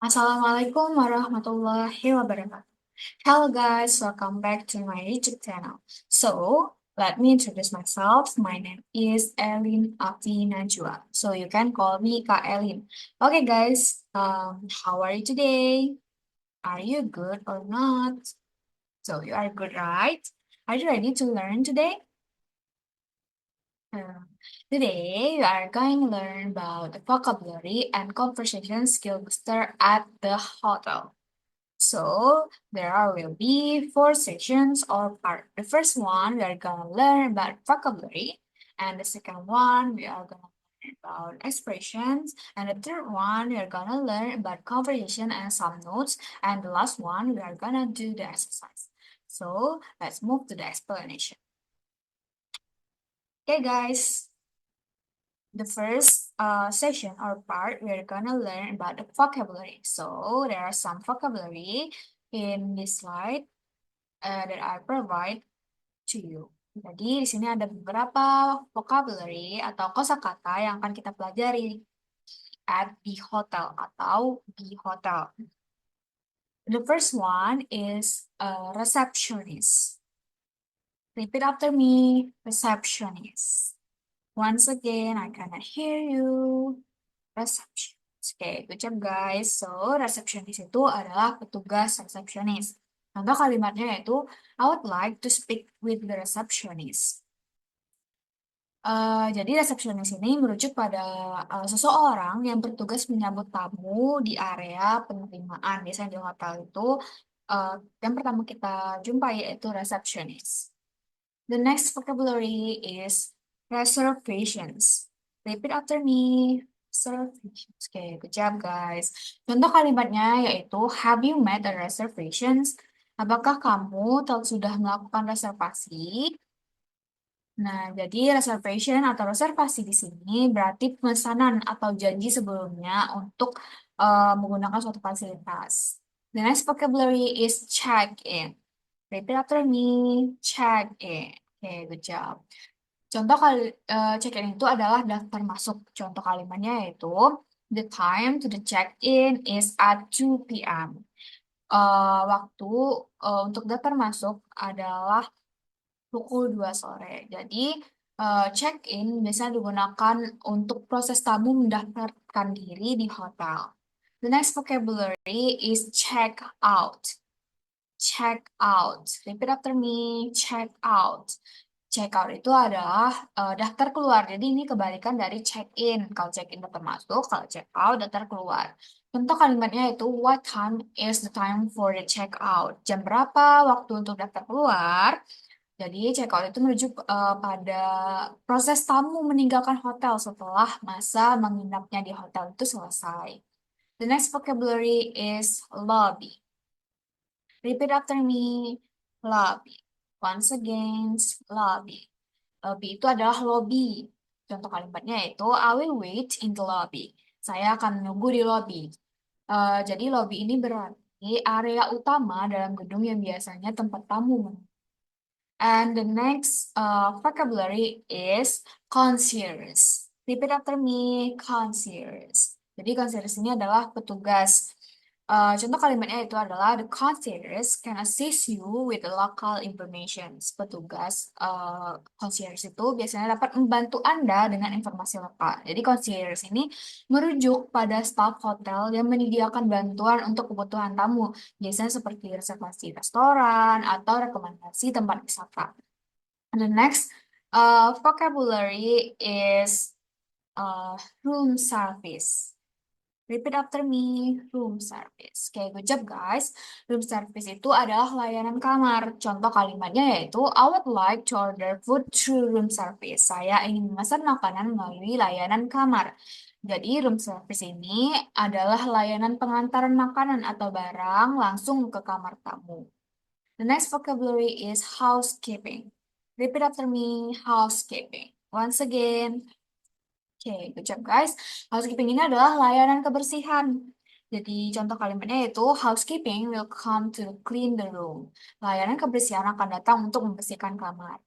Assalamualaikum warahmatullahi wabarakatuh. Hello guys, welcome back to my YouTube channel. So, let me introduce myself. My name is Elin Afi Najwa. So you can call me Kak Elin. Okay guys, how are you today? Are you good or not? So you are good, right? Are you ready to learn today? Uh, Today, we are going to learn about the vocabulary and conversation skill booster at the hotel. So will be four sections or part. The first one we are gonna learn about vocabulary, and the second one we are gonna learn about expressions, and the third one we are gonna learn about conversation and some notes, and the last one we are gonna do the exercise. So let's move to the explanation. Okay, guys. The first session or part, we're gonna learn about the vocabulary. So there are some vocabulary in this slide that I provide to you. Jadi di sini ada beberapa vocabulary atau kosakata yang akan kita pelajari at the hotel atau di hotel. The first one is receptionist. Repeat after me, receptionist. Once again, I cannot hear you. Receptionist. Oke, good job guys. So, receptionist itu adalah petugas resepsionis. Contoh kalimatnya yaitu, I would like to speak with the receptionist. Jadi resepsionis ini merujuk pada seseorang yang bertugas menyambut tamu di area penerimaan. Biasanya di hotel itu, yang pertama kita jumpai yaitu receptionist. The next vocabulary is reservations. Repeat after me. Reservations. Okay, good job guys. Contoh kalimatnya yaitu have you made a reservations? Apakah kamu sudah melakukan reservasi? Nah, jadi reservation atau reservasi di sini berarti pemesanan atau janji sebelumnya untuk menggunakan suatu fasilitas. The next vocabulary is check-in. Repeat after me, check-in. Oke, good job. Contoh check-in itu adalah daftar masuk. Contoh kalimatnya yaitu the time to the check-in is at 2 p.m. Waktu untuk daftar masuk adalah pukul 2 sore. Jadi check-in biasanya digunakan untuk proses tamu mendaftarkan diri di hotel. The next vocabulary is check out. Check out. Repeat after me. Check out. Check out itu adalah daftar keluar. Jadi ini kebalikan dari check in. Kalau check in daftar masuk, kalau check out daftar keluar. Contoh kalimatnya itu what time is the time for the check out? Jam berapa waktu untuk daftar keluar? Jadi check out itu merujuk pada proses tamu meninggalkan hotel setelah masa menginapnya di hotel itu selesai. The next vocabulary is lobby. Repeat after me. Lobby. Once again, lobby. Lobby itu adalah lobby. Contoh kalimatnya itu I will wait in the lobby. Saya akan menunggu di lobby. Jadi lobby ini berarti area utama dalam gedung yang biasanya tempat tamu. And the next vocabulary is concierge. Repeat after me, concierge. Jadi concierge ini adalah petugas. Contoh kalimatnya itu adalah the concierge can assist you with the local information. Petugas concierge itu biasanya dapat membantu Anda dengan informasi lokal. Jadi concierge ini merujuk pada staf hotel yang menyediakan bantuan untuk kebutuhan tamu, biasanya seperti reservasi restoran atau rekomendasi tempat wisata. The next vocabulary is room service. Repeat after me, room service. Oke, good job guys. Room service itu adalah layanan kamar. Contoh kalimatnya yaitu, I would like to order food through room service. Saya ingin memesan makanan melalui layanan kamar. Jadi, room service ini adalah layanan pengantaran makanan atau barang langsung ke kamar tamu. The next vocabulary is housekeeping. Repeat after me, housekeeping. Once again, oke, good job guys. Housekeeping ini adalah layanan kebersihan. Jadi contoh kalimatnya yaitu housekeeping will come to clean the room. Layanan kebersihan akan datang untuk membersihkan kamar.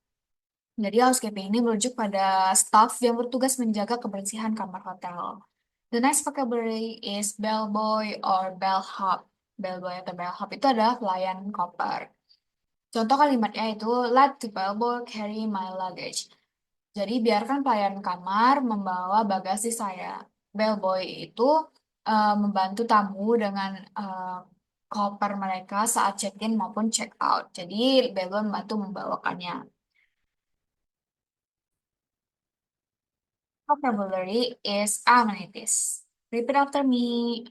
Jadi housekeeping ini merujuk pada staff yang bertugas menjaga kebersihan kamar hotel. The next vocabulary is bellboy or bellhop. Bellboy atau bellhop itu adalah pelayan koper. Contoh kalimatnya itu, let the bellboy carry my luggage. Jadi biarkan pelayan kamar membawa bagasi saya. Bellboy itu membantu tamu dengan koper mereka saat check-in maupun check-out. Jadi bellboy membantu membawakannya. Vocabulary is amenities. Repeat after me.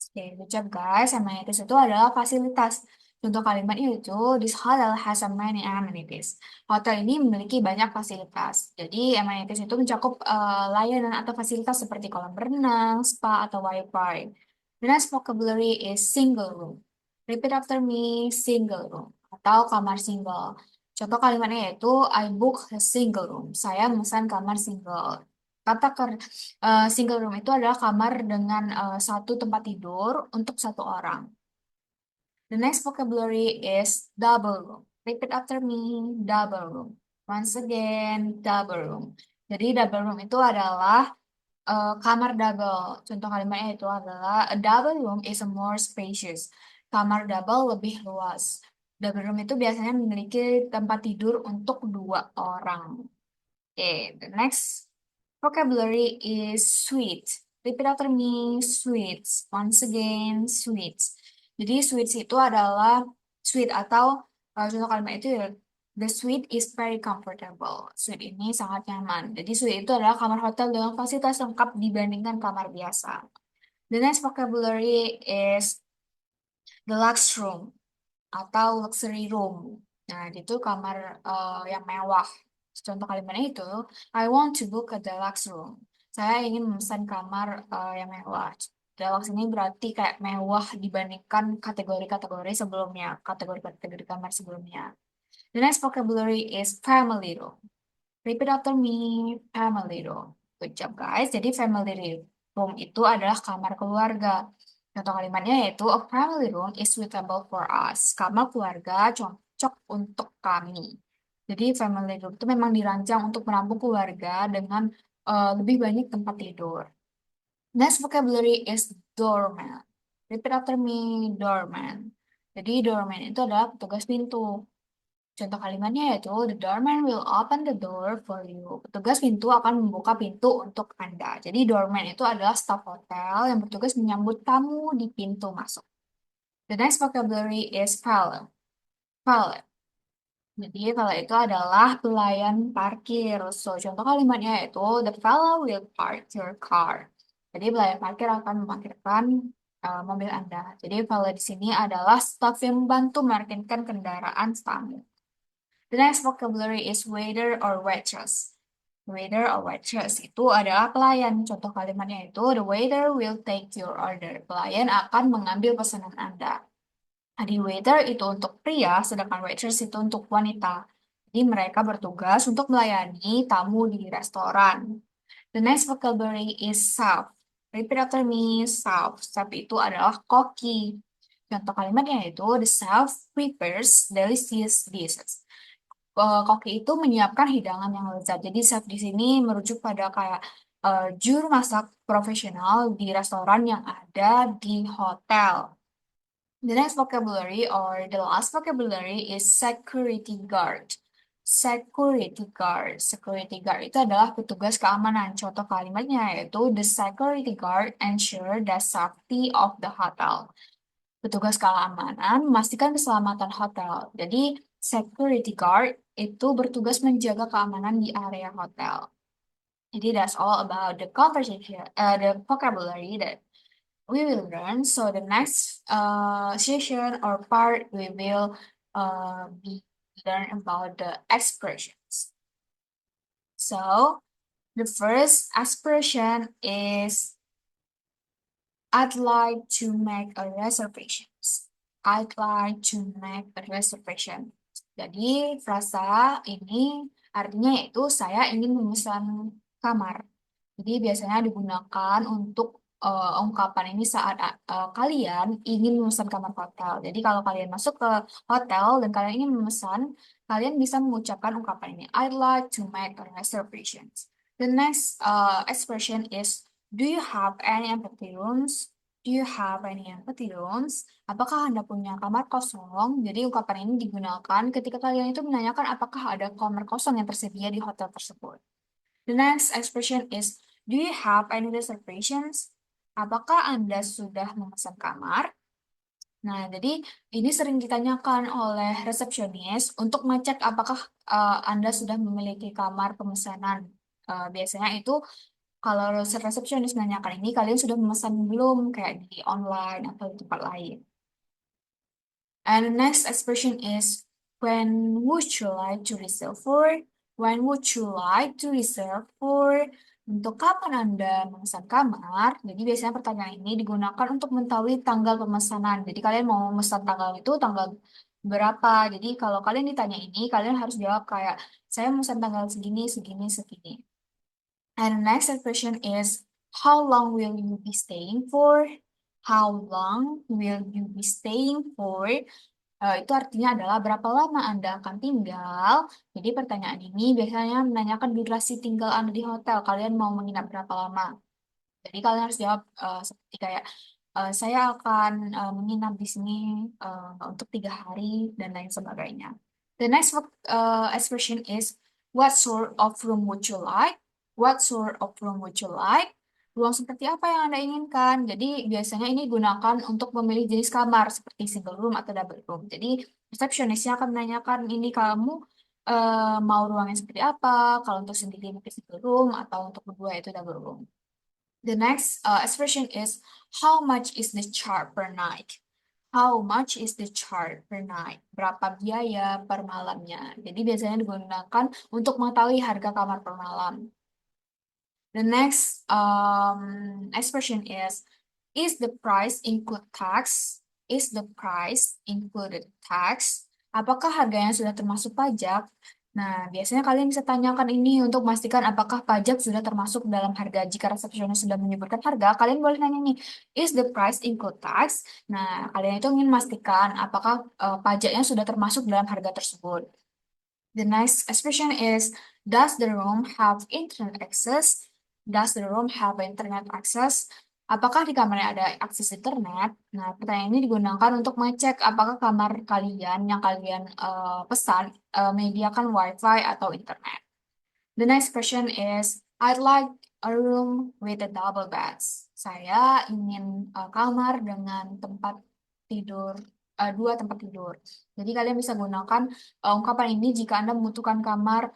Oke, good job guys. Amenities itu adalah fasilitas. Contoh kalimatnya itu, this hotel has a many amenities. Hotel ini memiliki banyak fasilitas. Jadi, amenities itu mencakup layanan atau fasilitas seperti kolam renang, spa, atau wifi. The next vocabulary is single room. Repeat after me, single room. Atau kamar single. Contoh kalimatnya yaitu, I book a single room. Saya memesan kamar single. Kata single room itu adalah kamar dengan satu tempat tidur untuk satu orang. The next vocabulary is double room. Repeat after me, double room. Once again, double room. Jadi double room itu adalah kamar double. Contoh kalimatnya itu adalah a double room is a more spacious. Kamar double lebih luas. Double room itu biasanya memiliki tempat tidur untuk dua orang. Okay, the next vocabulary is sweet. Repeat after me, sweets. Once again, sweets. Jadi sweets itu adalah sweet atau contoh kalimat itu ya, the suite is very comfortable. Suite ini sangat nyaman. Jadi suite itu adalah kamar hotel dengan fasilitas lengkap dibandingkan kamar biasa. The next vocabulary is the lux room atau luxury room. Nah, itu kamar yang mewah. Contoh kalimatnya itu, I want to book a deluxe room. Saya ingin memesan kamar yang mewah. Deluxe ini berarti kayak mewah dibandingkan kategori-kategori sebelumnya, kategori-kategori kamar sebelumnya. The next vocabulary is family room. Repeat after me, family room. Good job guys. Jadi family room itu adalah kamar keluarga. Contoh kalimatnya yaitu a family room is suitable for us. Kamar keluarga cocok untuk kami. Jadi family room itu memang dirancang untuk menampung keluarga dengan lebih banyak tempat tidur. Next vocabulary is doorman. Repeat after me, doorman. Jadi doorman itu adalah petugas pintu. Contoh kalimatnya yaitu, the doorman will open the door for you. Petugas pintu akan membuka pintu untuk Anda. Jadi doorman itu adalah staf hotel yang bertugas menyambut tamu di pintu masuk. The next vocabulary is valet. Valet. Jadi valet itu adalah pelayan parkir. So, contoh kalimatnya yaitu, the valet will park your car. Jadi pelayan parkir akan memarkirkan mobil Anda. Jadi valet di sini adalah staf yang membantu memarkirkan kendaraan tamu. The next vocabulary is waiter or waitress. Waiter or waitress itu adalah pelayan. Contoh kalimatnya itu, the waiter will take your order. Pelayan akan mengambil pesanan Anda. Tadi waiter itu untuk pria, sedangkan waitress itu untuk wanita. Jadi mereka bertugas untuk melayani tamu di restoran. The next vocabulary is chef. Repeat after me, chef. Chef itu adalah koki. Contoh kalimatnya itu, the chef prepares delicious dishes. Koki itu menyiapkan hidangan yang lezat. Jadi chef di sini merujuk pada kayak juru masak profesional di restoran yang ada di hotel. The next vocabulary or the last vocabulary is security guard. Security guard. Security guard itu adalah petugas keamanan. Contoh kalimatnya yaitu the security guard ensure the safety of the hotel. Petugas keamanan memastikan keselamatan hotel. Jadi security guard itu bertugas menjaga keamanan di area hotel. Jadi that's all about the conversation, the vocabulary that we will learn. So the next session or part we will be learn about the expressions. So the first expression is I'd like to make a reservation. I'd like to make a reservation. Jadi frasa ini artinya yaitu saya ingin memesan kamar. Jadi biasanya digunakan untuk ungkapan ini saat kalian ingin memesan kamar hotel. Jadi kalau kalian masuk ke hotel dan kalian ingin memesan, kalian bisa mengucapkan ungkapan ini. I'd like to make a reservation. The next expression is Do you have any empty rooms? Do you have any empty rooms? Apakah Anda punya kamar kosong? Jadi ungkapan ini digunakan ketika kalian itu menanyakan apakah ada kamar kosong yang tersedia di hotel tersebut. The next expression is, do you have any reservations? Apakah Anda sudah memesan kamar? Nah, jadi ini sering ditanyakan oleh resepsionis untuk ngecek apakah Anda sudah memiliki kamar pemesanan. Biasanya itu kalau resepsionis menanyakan ini, kalian sudah memesan belum, kayak di online atau di tempat lain. And the next expression is, when would you like to reserve for? When would you like to reserve for? Untuk kapan Anda memesan kamar? Jadi biasanya pertanyaan ini digunakan untuk mengetahui tanggal pemesanan. Jadi kalian mau memesan tanggal itu tanggal berapa? Jadi kalau kalian ditanya ini, kalian harus jawab kayak, saya memesan tanggal segini, segini, segini. And the next question is, how long will you be staying for? How long will you be staying for? Itu artinya adalah berapa lama Anda akan tinggal. Jadi pertanyaan ini biasanya menanyakan durasi tinggal Anda di hotel. Kalian mau menginap berapa lama? Jadi kalian harus jawab seperti kayak saya akan menginap di sini untuk 3 hari dan lain sebagainya. The next expression is, what sort of room would you like? What sort of room would you like? Ruang seperti apa yang Anda inginkan? Jadi biasanya ini digunakan untuk memilih jenis kamar seperti single room atau double room. Jadi resepsionisnya akan menanyakan ini kamu mau ruangnya seperti apa? Kalau untuk sendiri mungkin single room atau untuk berdua itu double room. The next expression is, how much is the charge per night? How much is the charge per night? Berapa biaya per malamnya? Jadi biasanya digunakan untuk mengetahui harga kamar per malam. The next expression is the price include tax? Is the price included tax? Apakah harganya sudah termasuk pajak? Nah, biasanya kalian bisa tanyakan ini untuk memastikan apakah pajak sudah termasuk dalam harga. Jika resepsionis sudah menyebutkan harga, kalian boleh nanya nih, is the price include tax? Nah, kalian itu ingin memastikan apakah pajaknya sudah termasuk dalam harga tersebut. The next expression is, does the room have internet access? Does the room have internet access? Apakah di kamarnya ada akses internet? Nah, pertanyaan ini digunakan untuk mengecek apakah kamar kalian yang kalian pesan menyediakan WiFi atau internet. The next question is, I'd like a room with a double beds. Saya ingin kamar dengan tempat tidur, 2 tempat tidur. Jadi kalian bisa gunakan ungkapan ini jika Anda membutuhkan kamar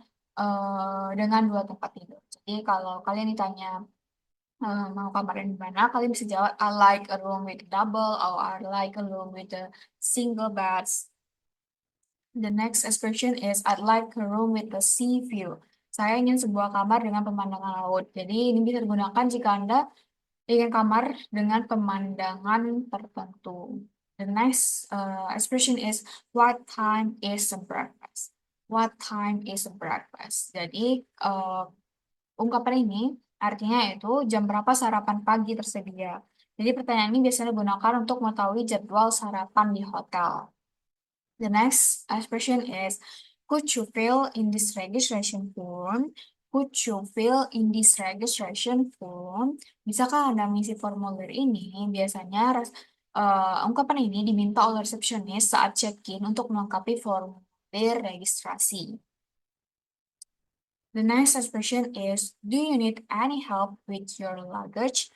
dengan 2 tempat tidur. Jadi kalau kalian ditanya mau kamar yang di mana, kalian bisa jawab, I like a room with double, or I like a room with a single beds. The next expression is, I'd like a room with a sea view. Saya ingin sebuah kamar dengan pemandangan laut. Jadi ini bisa digunakan jika Anda ingin kamar dengan pemandangan tertentu. The next expression is, what time is the breakfast? What time is the breakfast? Jadi ungkapan ini artinya itu jam berapa sarapan pagi tersedia. Jadi pertanyaan ini biasanya digunakan untuk mengetahui jadwal sarapan di hotel. The next expression is, could you fill in this registration form? Could you fill in this registration form? Bisakah Anda mengisi formulir ini? Biasanya ungkapan ini diminta oleh resepsionis saat check-in untuk melengkapi formulir registrasi. The next expression is, do you need any help with your luggage?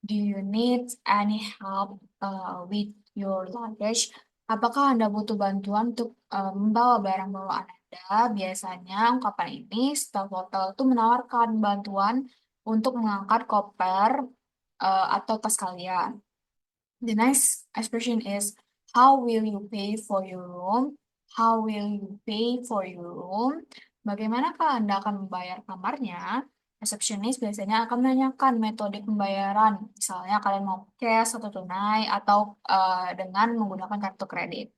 Do you need any help with your luggage? Apakah Anda butuh bantuan untuk membawa barang bawaan Anda? Biasanya ungkapan ini staf hotel itu menawarkan bantuan untuk mengangkat koper atau tas kalian. The next expression is, how will you pay for your room? How will you pay for your room? Bagaimanakah Anda akan membayar kamarnya? Resepsionis biasanya akan menanyakan metode pembayaran. Misalnya kalian mau cash atau tunai atau dengan menggunakan kartu kredit.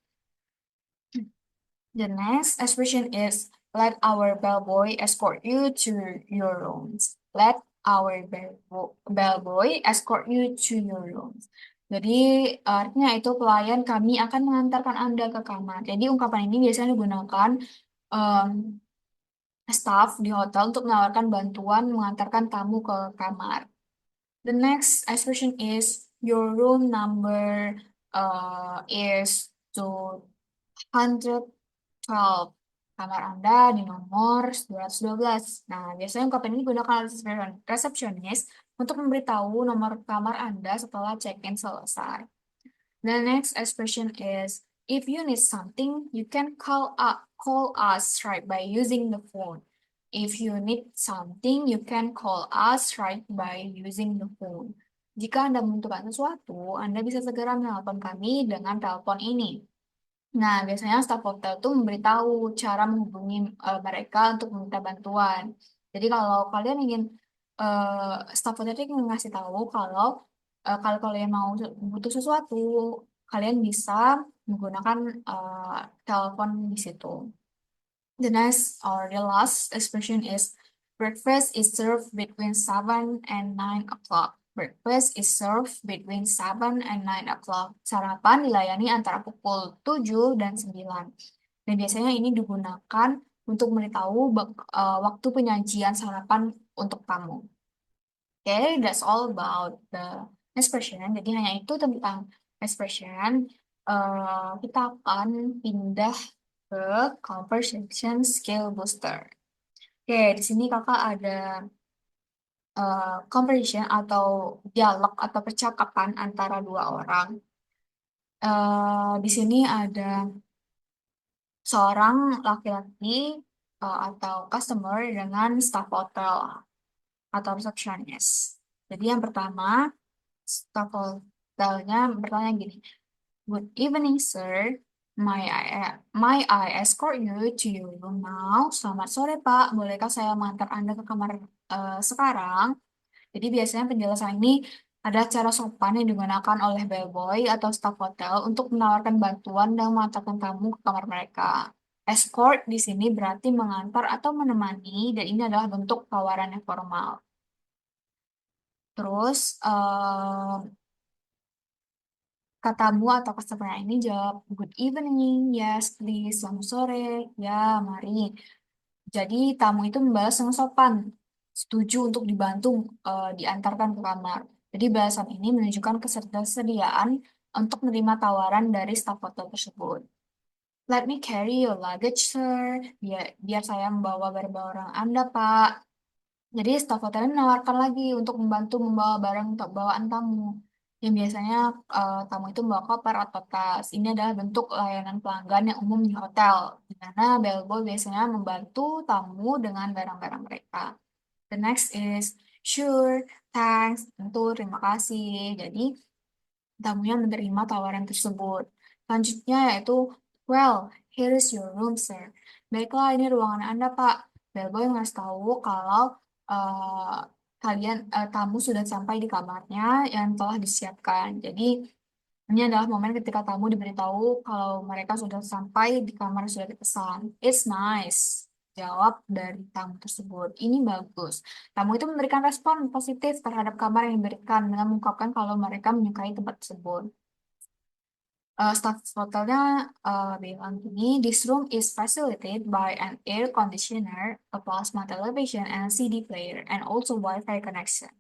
The next expression is, let our bellboy escort you to your rooms. Let our bellboy escort you to your rooms. Jadi artinya itu pelayan kami akan mengantarkan Anda ke kamar. Jadi ungkapan ini biasanya digunakan um, staff di hotel untuk menawarkan bantuan mengantarkan tamu ke kamar. The next expression is your room number is 212. Kamar Anda di nomor 212. Nah, biasanya ungkapan ini digunakan oleh resepsionis untuk memberitahu nomor kamar Anda setelah check-in selesai. The next expression is if you need something, you can call us right by using the phone. If you need something, you can call us right by using the phone. Jika Anda membutuhkan sesuatu, Anda bisa segera menelpon kami dengan telepon ini. Nah, biasanya staf hotel tuh memberitahu cara menghubungi mereka untuk meminta bantuan. Jadi kalau kalian ingin staf hotel itu ingin ngasih tahu kalau kalian mau butuh sesuatu, kalian bisa menggunakan telepon di situ. The next or the last expression is breakfast is served between 7 and 9 o'clock. Breakfast is served between 7 and 9 o'clock. Sarapan dilayani antara pukul 7 dan 9. Dan biasanya ini digunakan untuk memberitahu waktu penyajian sarapan untuk tamu. Okay, that's all about the expression. Jadi hanya itu tentang expression. Kita akan pindah ke conversation skill booster. Oke, di sini kakak ada conversation atau dialog atau percakapan antara dua orang. Di sini ada seorang laki-laki atau customer dengan staff hotel atau resepsionis. Jadi yang pertama, staff hotelnya bertanya gini, "Good evening, sir. May I escort you to your room now?" Selamat sore, Pak. Bolehkah saya mengantar Anda ke kamar sekarang? Jadi biasanya penjelasan ini ada cara sopan yang digunakan oleh bellboy atau staf hotel untuk menawarkan bantuan dan mengantarkan tamu ke kamar mereka. Escort di sini berarti mengantar atau menemani, dan ini adalah bentuk tawaran yang formal. Terus, katamu atau customer ini jawab, "Good evening, yes please, selamat sore, ya mari." Jadi tamu itu membalas dengan sopan, setuju untuk dibantu diantarkan ke kamar. Jadi balasan ini menunjukkan ketersediaan untuk menerima tawaran dari staf hotel tersebut. "Let me carry your luggage, sir." Biar saya membawa barang-barang Anda, Pak. Jadi staf hotelnya menawarkan lagi untuk membantu membawa barang untuk bawaan tamu. Yang biasanya tamu itu membawa koper atau tas. Ini adalah bentuk layanan pelanggan yang umum di hotel, di mana bellboy biasanya membantu tamu dengan barang-barang mereka. The next is sure, thanks, tentu, terima kasih. Jadi tamunya menerima tawaran tersebut. Selanjutnya yaitu, "Well, here is your room, sir." Baiklah, ini ruangan Anda, Pak. Bellboy ngasih tahu kalau eh, tamu sudah sampai di kamarnya yang telah disiapkan. Jadi ini adalah momen ketika tamu diberitahu kalau mereka sudah sampai di kamar yang sudah dipesan. "It's nice," jawab dari tamu tersebut. "Ini bagus." Tamu itu memberikan respon positif terhadap kamar yang diberikan dengan mengungkapkan kalau mereka menyukai tempat tersebut. Staff hotelnya bilang gini, "This room is facilitated by an air conditioner, a plasma television, and a CD player, and also Wi-Fi connection.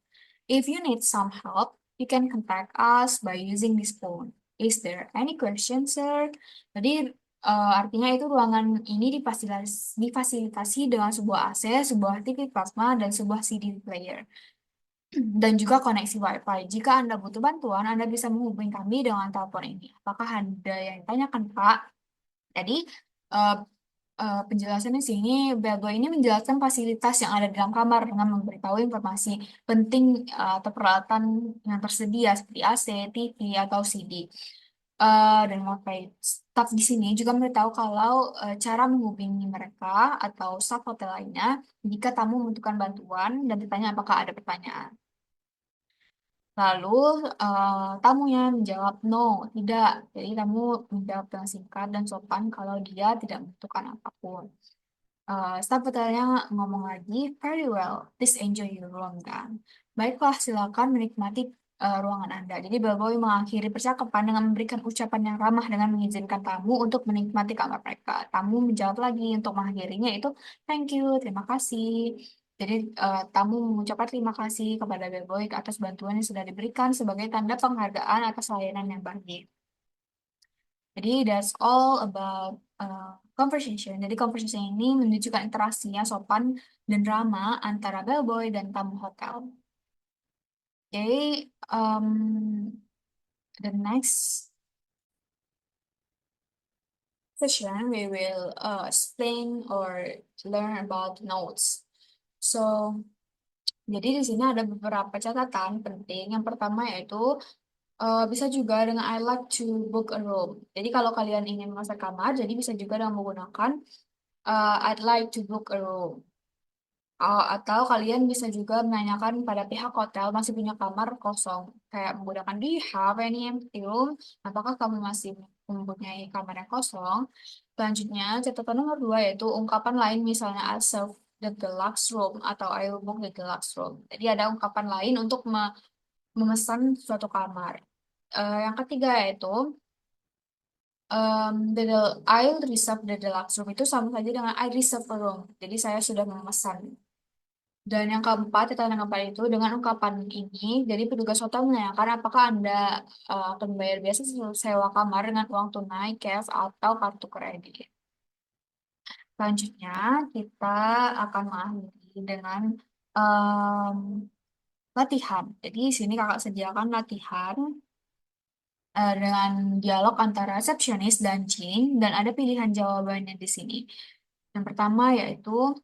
If you need some help, you can contact us by using this phone. Is there any question, sir?" Jadi artinya itu ruangan ini difasilitasi dengan sebuah AC, sebuah TV plasma, dan sebuah CD player, dan juga koneksi Wi-Fi. Jika Anda butuh bantuan, Anda bisa menghubungi kami dengan telepon ini. Apakah Anda yang ditanyakan, Pak? Jadi, eh, penjelasan di sini, Bellboy ini menjelaskan fasilitas yang ada di dalam kamar dengan memberitahu informasi penting atau peralatan yang tersedia seperti AC, TV, atau CD. Dan Wi-Fi. Staff di sini juga memberitahu kalau cara menghubungi mereka atau staff hotel lainnya jika tamu membutuhkan bantuan dan ditanya apakah ada pertanyaan. Lalu tamunya menjawab no, tidak. Jadi tamu menjawab dengan singkat dan sopan kalau dia tidak membutuhkan apapun. Staf hotelnya ngomong lagi, "Very well, please enjoy your room dan." Baiklah, silakan menikmati ruangan Anda. Jadi bellboy mengakhiri percakapan dengan memberikan ucapan yang ramah dengan mengizinkan tamu untuk menikmati kamar mereka. Tamu menjawab lagi untuk mengakhirinya itu, "Thank you, terima kasih." Jadi tamu mengucapkan terima kasih kepada bellboy atas bantuan yang sudah diberikan sebagai tanda penghargaan atas layanan yang baik. Jadi that's all about conversation. Jadi conversation ini menunjukkan interaksi yang sopan dan ramah antara bellboy dan tamu hotel. Jadi the next session we will explain or learn about notes. So jadi di sini ada beberapa catatan penting. Yang pertama yaitu bisa juga dengan I like to book a room. Jadi kalau kalian ingin memesan kamar, jadi bisa juga dengan menggunakan I'd like to book a room. Atau kalian bisa juga menanyakan pada pihak hotel masih punya kamar kosong. Kayak menggunakan do you have any empty room? Apakah kamu masih mempunyai kamar yang kosong? Selanjutnya, catatan nomor dua yaitu ungkapan lain misalnya I serve the deluxe room atau I will book the deluxe room. Jadi ada ungkapan lain untuk memesan suatu kamar. Yang ketiga yaitu I'll reserve the deluxe room itu sama saja dengan I reserve a room. Jadi saya sudah memesan. Dan yang keempat, catatan yang keempat itu dengan ungkapan ini, jadi petugas hotel menanyakan apakah Anda akan membayar biasa sewa kamar dengan uang tunai, cash, atau kartu kredit. Selanjutnya, kita akan mengakhiri dengan em, latihan. Jadi, di sini kakak sediakan latihan dengan dialog antara resepsionis dan Jin, dan ada pilihan jawabannya di sini. Yang pertama yaitu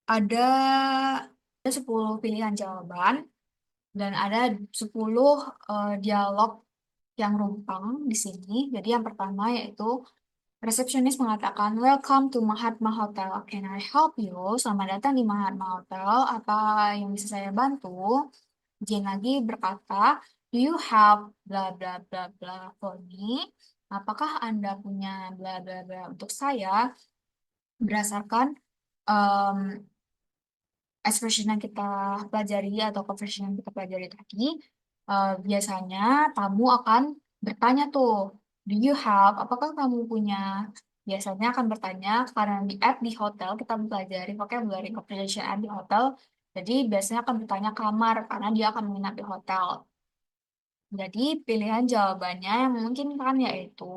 ada 10 pilihan jawaban, dan ada 10 dialog yang rumpang di sini. Jadi yang pertama yaitu resepsionis mengatakan, Welcome to Mahatma Hotel. Can I help you? Selamat datang di Mahatma Hotel. Apa yang bisa saya bantu? Jane lagi berkata, Do you have bla bla bla bla for me? Apakah Anda punya bla bla bla untuk saya? Berdasarkan em, expression yang kita pelajari atau conversation yang kita pelajari tadi, biasanya tamu akan bertanya tuh, do you have, apakah kamu punya? Biasanya akan bertanya karena di app di hotel kita mempelajari vocabulary conversation di hotel, jadi biasanya akan bertanya kamar karena dia akan menginap di hotel. Jadi pilihan jawabannya yang memungkinkan yaitu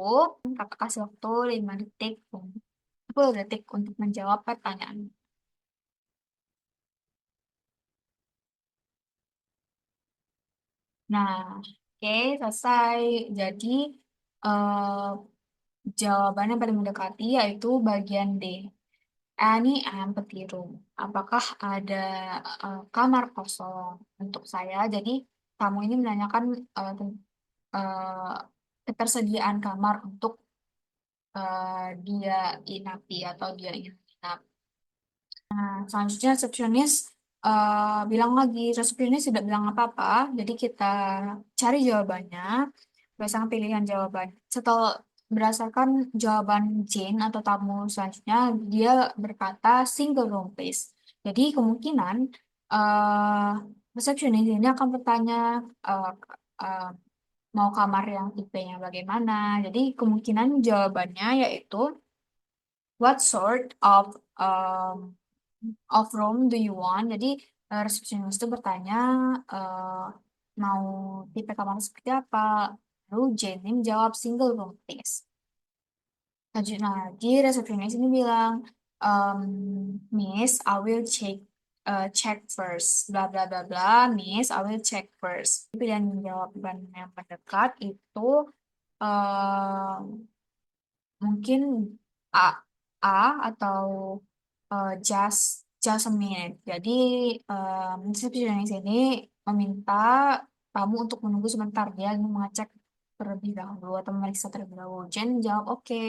kakak kasih waktu 5 detik, 10 detik untuk menjawab pertanyaan. Nah, oke, selesai. Jadi, eh, jawaban yang paling mendekati yaitu bagian D. Any empty room. Apakah ada kamar kosong untuk saya? Jadi, kamu ini menanyakan ketersediaan kamar untuk dia inapi atau dia ingin inap. Selanjutnya resepsionis bilang lagi, resepsionis tidak bilang apa-apa, jadi kita cari jawabannya berdasarkan pilihan jawaban. Setelah berdasarkan jawaban Jane atau tamu selanjutnya, dia berkata single room please. Jadi kemungkinan uh, resepsionis ini akan bertanya uh, uh, mau kamar yang tipenya bagaimana. Jadi kemungkinan jawabannya yaitu what sort of room do you want? Jadi resepsionis itu bertanya eh, mau tipe kamar seperti apa. Lalu Jenny menjawab single room please. Lanjut lagi resepsionis ini bilang, um, Miss, I will check first. Bla bla bla bla. Miss, I will check first. Pilihan jawaban yang terdekat itu mungkin A, A atau just a minute. Jadi resepsionis ini meminta tamu untuk menunggu sebentar. Dia ingin mengecek terlebih dahulu atau memeriksa terlebih dahulu. Jen jawab oke.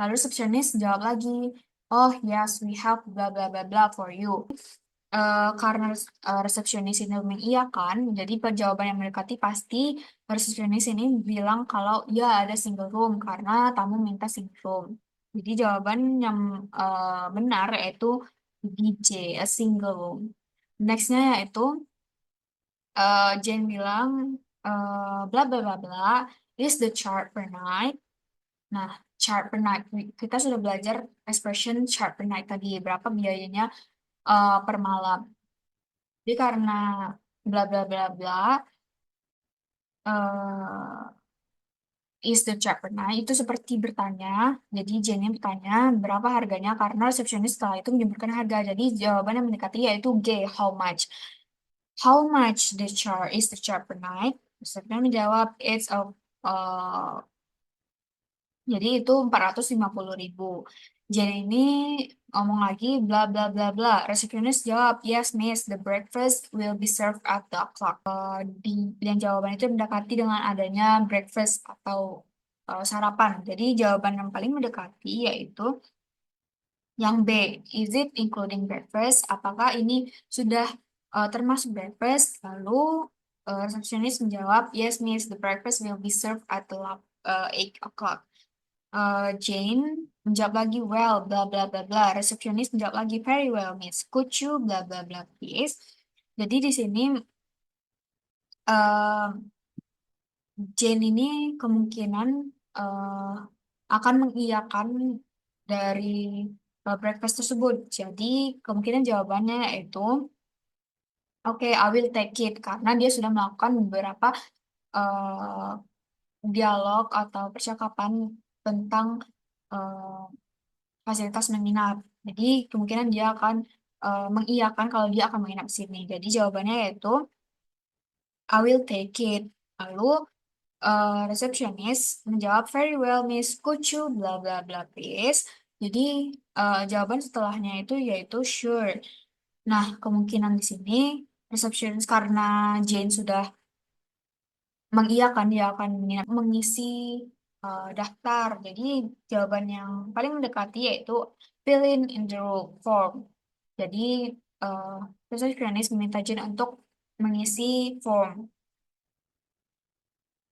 Lalu resepsionis jawab lagi, oh yes, we have bla bla bla bla for you. Karena resepsionis ini mengiyakan, jadi jawaban yang mendekati pasti resepsionis ini bilang kalau ya ada single room karena tamu minta single room. Jadi jawaban yang benar yaitu DJ, a single room. Nextnya yaitu Jane bilang bla bla bla bla is the chart per night. Nah, chart per night. Kita sudah belajar expression chart per night tadi, berapa biayanya per malam. Jadi karena bla bla bla bla, is the chart per night itu seperti bertanya. Jadi Jenny bertanya berapa harganya karena resepsionis setelah itu menyebutkan harga. Jadi jawabannya mendekati yaitu G, how much. How much the chart is the chart per night? Resepsionis menjawab it's a uh, jadi itu 450.000. Jadi ini ngomong lagi bla bla bla bla. Resepsionis jawab, yes miss, the breakfast will be served at the o'clock. Di, yang jawaban itu mendekati dengan adanya breakfast atau sarapan. Jadi jawaban yang paling mendekati yaitu yang B, is it including breakfast? Apakah ini sudah termasuk breakfast? Lalu resepsionis menjawab, yes miss, the breakfast will be served at the 8 o'clock. Jane menjawab lagi, well, bla bla bla bla. Resepsionis menjawab lagi, very well, miss. Could you bla bla bla, please? Jadi di sini uh, Jane ini kemungkinan uh, akan mengiyakan dari breakfast tersebut. Jadi kemungkinan jawabannya itu, oke, I will take it karena dia sudah melakukan beberapa uh, dialog atau percakapan tentang uh, fasilitas menginap. Jadi kemungkinan dia akan mengiyakan kalau dia akan menginap di sini. Jadi jawabannya yaitu I will take it. Lalu resepsionis menjawab very well Miss, could you bla bla bla please. Jadi jawaban setelahnya itu yaitu sure. Nah, kemungkinan di sini resepsionis karena Jane sudah mengiyakan dia akan mengisi daftar. Jadi jawaban yang paling mendekati yaitu fill in the form. Jadi uh, resepsionis meminta Jane untuk mengisi form.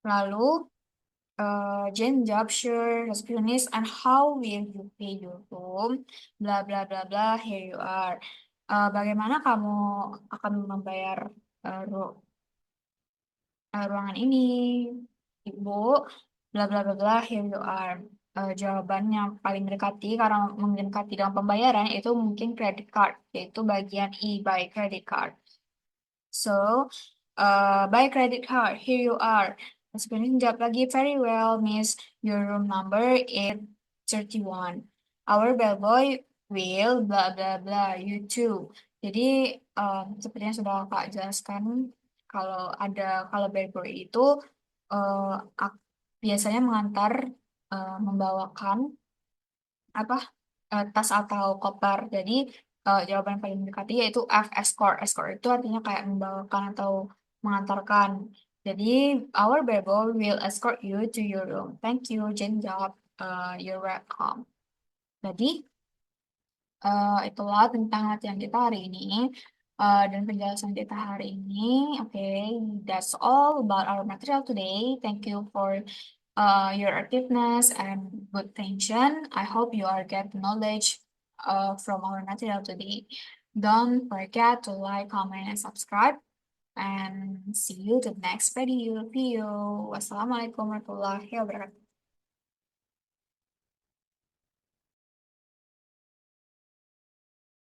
Lalu Jane jawab sure, resepsionis, and how will you pay your room? Bla bla bla bla. Here you are. Bagaimana kamu akan membayar ruangan ini, Ibu, bla bla bla bla, here you are. Jawaban yang paling mendekati karena mendekati dalam pembayaran itu mungkin credit card, yaitu bagian E by credit card. So, by credit card, here you are. Sebenarnya menjawab lagi, very well, miss, your room number is 31. Our bellboy will bla bla bla, you too. Jadi, seperti yang sudah Kak jelaskan, kalau bellboy itu uh, ak- biasanya mengantar, membawakan apa tas atau koper. Jadi jawaban yang paling mendekati yaitu F, escort. Escort itu artinya kayak membawakan atau mengantarkan. Jadi our bebo will escort you to your room. Thank you. Jen jawab, you're welcome. Jadi itulah tentang latihan kita hari ini. Dan penjelasan kita hari ini. Okay, that's all about our material today. Thank you for your activeness and good attention. I hope you are get knowledge from our material today. Don't forget to like, comment, and subscribe. And see you to the next video. Wassalamualaikum warahmatullahi wabarakatuh.